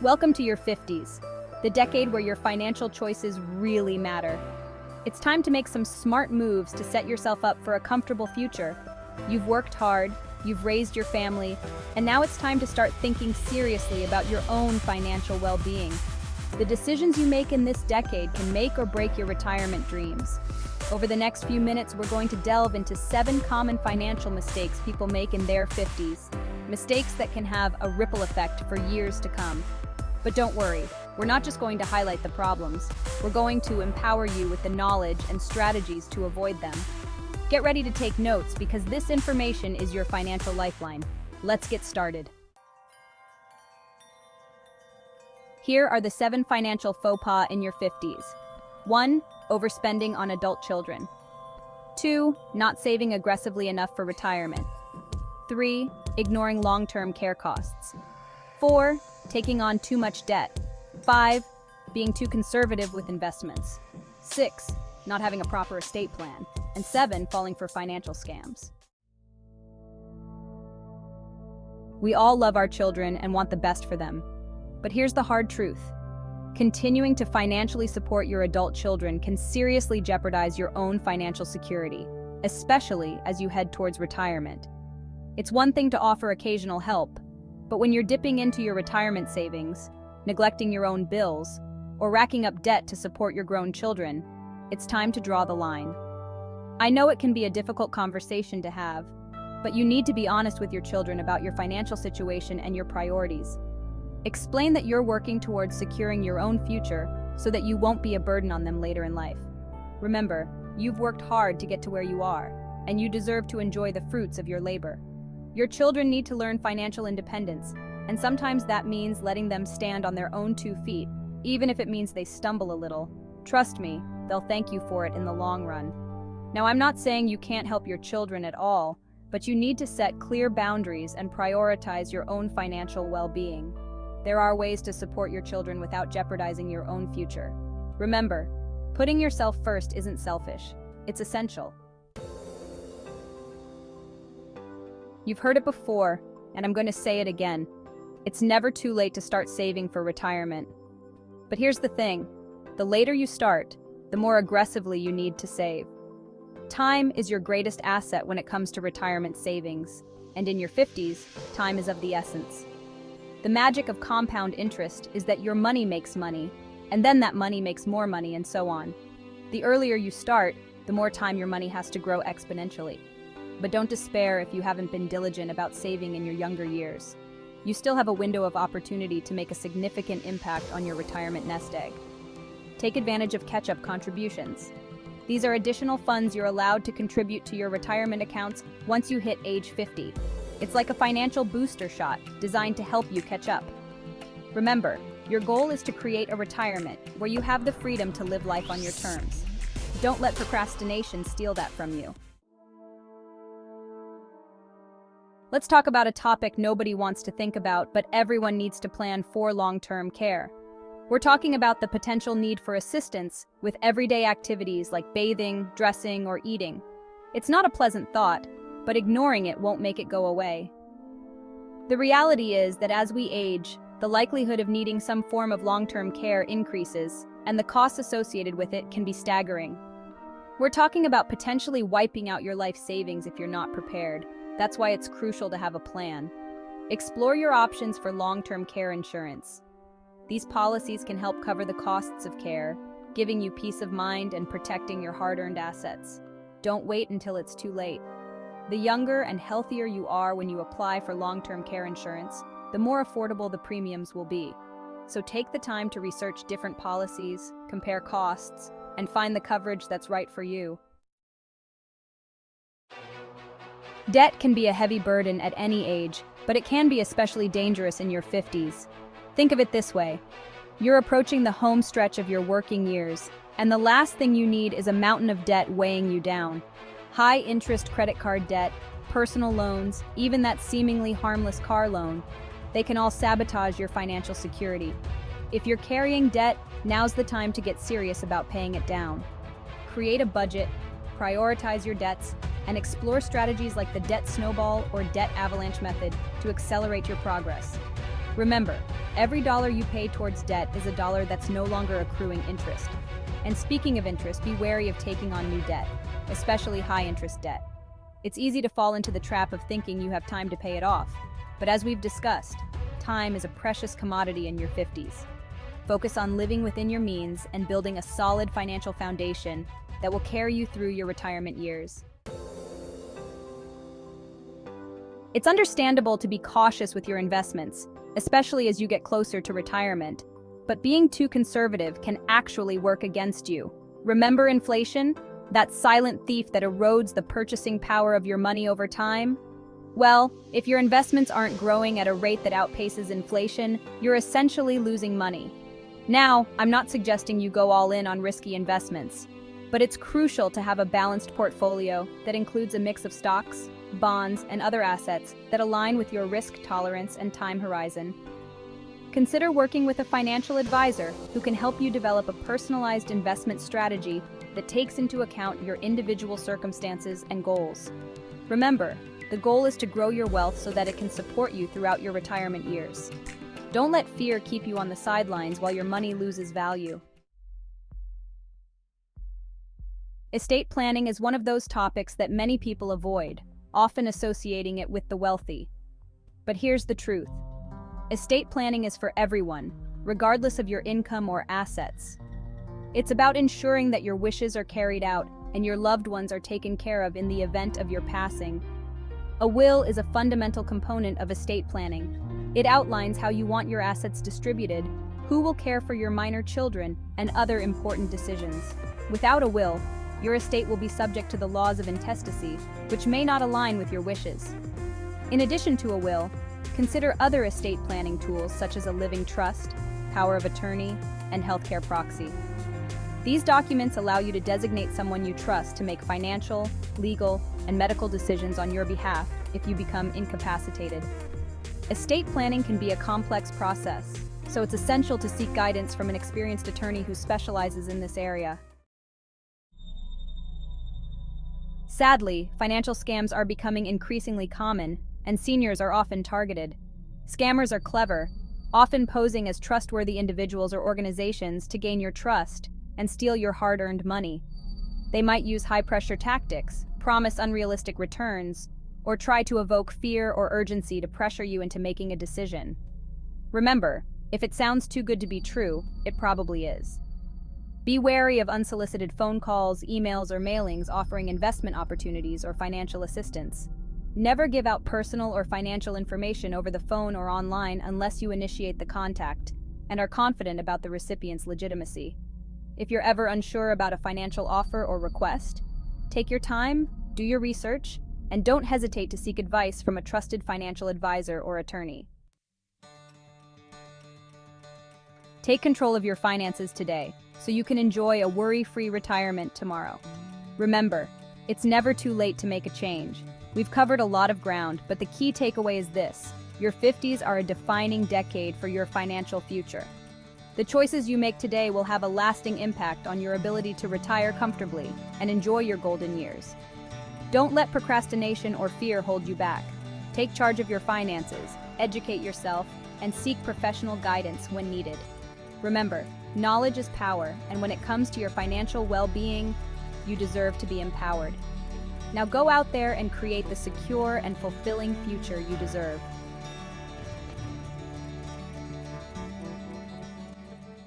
Welcome to your 50s, the decade where your financial choices really matter. It's time to make some smart moves to set yourself up for a comfortable future. You've worked hard, you've raised your family, and now it's time to start thinking seriously about your own financial well-being. The decisions you make in this decade can make or break your retirement dreams. Over the next few minutes, we're going to delve into 7 common financial mistakes people make in their 50s. Mistakes that can have a ripple effect for years to come. But don't worry, we're not just going to highlight the problems. We're going to empower you with the knowledge and strategies to avoid them. Get ready to take notes because this information is your financial lifeline. Let's get started. Here are the 7 financial faux pas in your 50s. 1. Overspending on adult children. 2. Not saving aggressively enough for retirement. 3. Ignoring long-term care costs. 4. Taking on too much debt. 5. Being too conservative with investments. 6. Not having a proper estate plan. And 7. Falling for financial scams. We all love our children and want the best for them. But here's the hard truth. Continuing to financially support your adult children can seriously jeopardize your own financial security, especially as you head towards retirement. It's one thing to offer occasional help, but when you're dipping into your retirement savings, neglecting your own bills, or racking up debt to support your grown children, it's time to draw the line. I know it can be a difficult conversation to have, but you need to be honest with your children about your financial situation and your priorities. Explain that you're working towards securing your own future so that you won't be a burden on them later in life. Remember, you've worked hard to get to where you are, and you deserve to enjoy the fruits of your labor. Your children need to learn financial independence, and sometimes that means letting them stand on their own 2 feet, even if it means they stumble a little. Trust me, they'll thank you for it in the long run. Now, I'm not saying you can't help your children at all, but you need to set clear boundaries and prioritize your own financial well-being. There are ways to support your children without jeopardizing your own future. Remember, putting yourself first isn't selfish, it's essential. You've heard it before, and I'm going to say it again. It's never too late to start saving for retirement. But here's the thing, the later you start, the more aggressively you need to save. Time is your greatest asset when it comes to retirement savings, and in your 50s, time is of the essence. The magic of compound interest is that your money makes money, and then that money makes more money, and so on. The earlier you start, the more time your money has to grow exponentially. But don't despair if you haven't been diligent about saving in your younger years. You still have a window of opportunity to make a significant impact on your retirement nest egg. Take advantage of catch-up contributions. These are additional funds you're allowed to contribute to your retirement accounts once you hit age 50. It's like a financial booster shot designed to help you catch up. Remember, your goal is to create a retirement where you have the freedom to live life on your terms. Don't let procrastination steal that from you. Let's talk about a topic nobody wants to think about, but everyone needs to plan for long-term care. We're talking about the potential need for assistance with everyday activities like bathing, dressing, or eating. It's not a pleasant thought, but ignoring it won't make it go away. The reality is that as we age, the likelihood of needing some form of long-term care increases, and the costs associated with it can be staggering. We're talking about potentially wiping out your life savings if you're not prepared. That's why it's crucial to have a plan. Explore your options for long-term care insurance. These policies can help cover the costs of care, giving you peace of mind and protecting your hard-earned assets. Don't wait until it's too late. The younger and healthier you are when you apply for long-term care insurance, the more affordable the premiums will be. So take the time to research different policies, compare costs, and find the coverage that's right for you. Debt can be a heavy burden at any age, but it can be especially dangerous in your 50s. Think of it this way. You're approaching the home stretch of your working years, and the last thing you need is a mountain of debt weighing you down. High-interest credit card debt, personal loans, even that seemingly harmless car loan, they can all sabotage your financial security. If you're carrying debt, now's the time to get serious about paying it down. Create a budget, prioritize your debts, and explore strategies like the debt snowball or debt avalanche method to accelerate your progress. Remember, every dollar you pay towards debt is a dollar that's no longer accruing interest. And speaking of interest, be wary of taking on new debt, especially high-interest debt. It's easy to fall into the trap of thinking you have time to pay it off, but as we've discussed, time is a precious commodity in your 50s. Focus on living within your means and building a solid financial foundation that will carry you through your retirement years. It's understandable to be cautious with your investments, especially as you get closer to retirement, but being too conservative can actually work against you. Remember inflation? That silent thief that erodes the purchasing power of your money over time? Well, if your investments aren't growing at a rate that outpaces inflation, you're essentially losing money. Now, I'm not suggesting you go all in on risky investments, but it's crucial to have a balanced portfolio that includes a mix of stocks, bonds, and other assets that align with your risk tolerance and time horizon. Consider working with a financial advisor who can help you develop a personalized investment strategy that takes into account your individual circumstances and goals. Remember, the goal is to grow your wealth so that it can support you throughout your retirement years. Don't let fear keep you on the sidelines while your money loses value. Estate planning is one of those topics that many people avoid, often associating it with the wealthy. But here's the truth. Estate planning is for everyone, regardless of your income or assets. It's about ensuring that your wishes are carried out and your loved ones are taken care of in the event of your passing. A will is a fundamental component of estate planning. It outlines how you want your assets distributed, who will care for your minor children, and other important decisions. Without a will, your estate will be subject to the laws of intestacy, which may not align with your wishes. In addition to a will, consider other estate planning tools such as a living trust, power of attorney, and healthcare proxy. These documents allow you to designate someone you trust to make financial, legal, and medical decisions on your behalf if you become incapacitated. Estate planning can be a complex process, so it's essential to seek guidance from an experienced attorney who specializes in this area. Sadly, financial scams are becoming increasingly common, and seniors are often targeted. Scammers are clever, often posing as trustworthy individuals or organizations to gain your trust and steal your hard-earned money. They might use high-pressure tactics, promise unrealistic returns, or try to evoke fear or urgency to pressure you into making a decision. Remember, if it sounds too good to be true, it probably is. Be wary of unsolicited phone calls, emails, or mailings offering investment opportunities or financial assistance. Never give out personal or financial information over the phone or online unless you initiate the contact and are confident about the recipient's legitimacy. If you're ever unsure about a financial offer or request, take your time, do your research, and don't hesitate to seek advice from a trusted financial advisor or attorney. Take control of your finances today so you can enjoy a worry-free retirement tomorrow. Remember, it's never too late to make a change. We've covered a lot of ground, but the key takeaway is this: your 50s are a defining decade for your financial future. The choices you make today will have a lasting impact on your ability to retire comfortably and enjoy your golden years. Don't let procrastination or fear hold you back. Take charge of your finances, educate yourself, and seek professional guidance when needed. Remember, knowledge is power, and when it comes to your financial well-being, you deserve to be empowered. Now go out there and create the secure and fulfilling future you deserve.